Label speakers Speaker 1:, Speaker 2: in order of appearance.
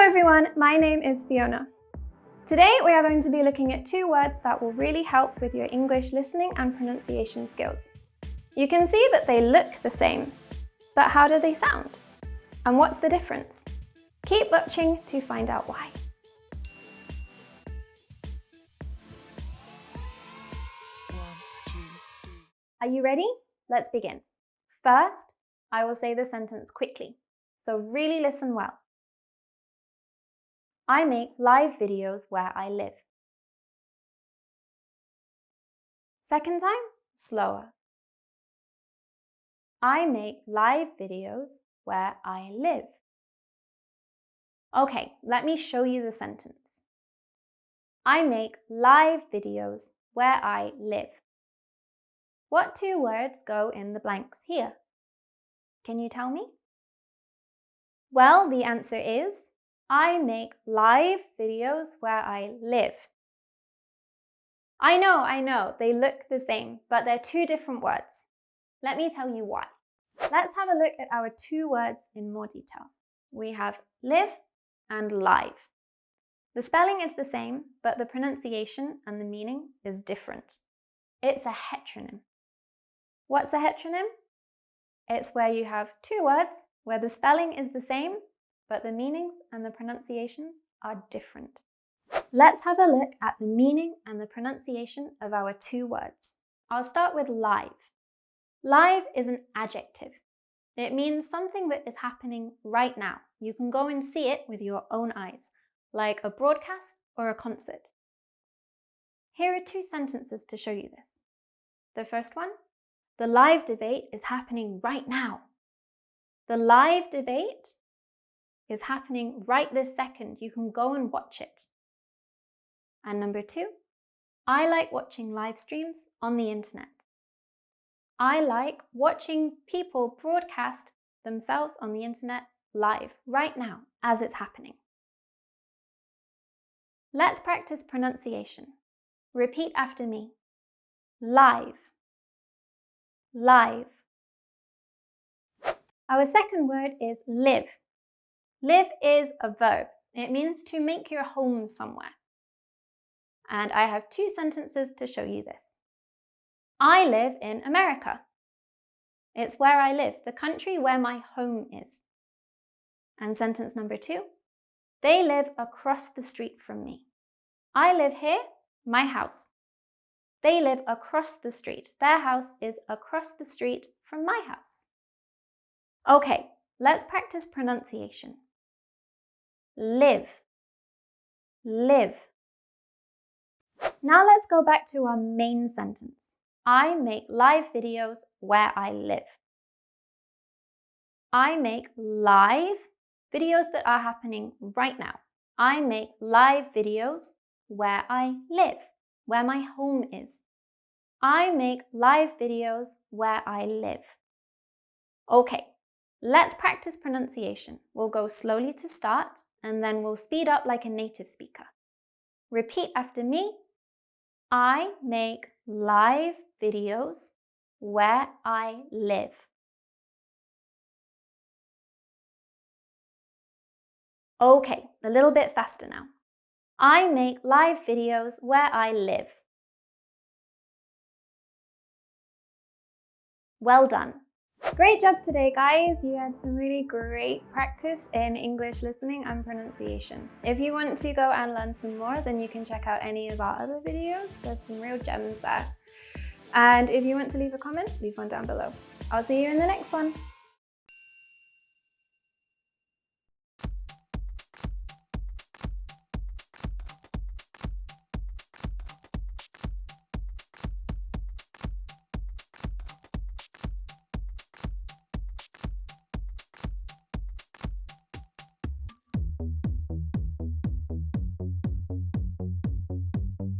Speaker 1: everyone, my name is Fiona. Today we are going to be looking at two words that will really help with your English listening and pronunciation skills. You can see that they look the same, but how do they sound? And what's the difference? Keep watching to find out why. Are you ready? Let's begin. First, I will say the sentence quickly, so really listen well. I make live videos where I live. Second time, slower. I make live videos where I live. Okay, let me show you the sentence. I make live videos where I live. What two words go in the blanks here? Can you tell me? Well, the answer is I make live videos where I live. I know, they look the same, but they're two different words. Let me tell you why. Let's have a look at our two words in more detail. We have live and live. The spelling is the same, but the pronunciation and the meaning is different. It's a heteronym. What's a heteronym? It's where you have two words where the spelling is the same, but the meanings and the pronunciations are different. Let's have a look at the meaning and the pronunciation of our two words. I'll start with live. Live is an adjective. It means something that is happening right now. You can go and see it with your own eyes, like a broadcast or a concert. Here are two sentences to show you this. The first one, the live debate is happening right now. The live debate is happening right this second. You can go and watch it. And number two, I like watching live streams on the internet. I like watching people broadcast themselves on the internet live right now as it's happening. Let's practice pronunciation. Repeat after me. Live. Live. Our second word is live. Live is a verb. It means to make your home somewhere. And I have two sentences to show you this. I live in America. It's where I live, the country where my home is. And sentence number two, they live across the street from me. I live here, my house. They live across the street. Their house is across the street from my house. Okay, let's practice pronunciation. Live. Live. Now let's go back to our main sentence. I make live videos where I live. I make live videos that are happening right now. I make live videos where I live, where my home is. I make live videos where I live. Okay, let's practice pronunciation. We'll go slowly to start, and then we'll speed up like a native speaker. Repeat after me. I make live videos where I live. Okay, a little bit faster now. I make live videos where I live. Well done. Great job today, guys. You had some really great practice in English listening and pronunciation. If you want to go and learn some more, then you can check out any of our other videos. There's some real gems there. And if you want to leave a comment, leave one down below. I'll see you in the next one.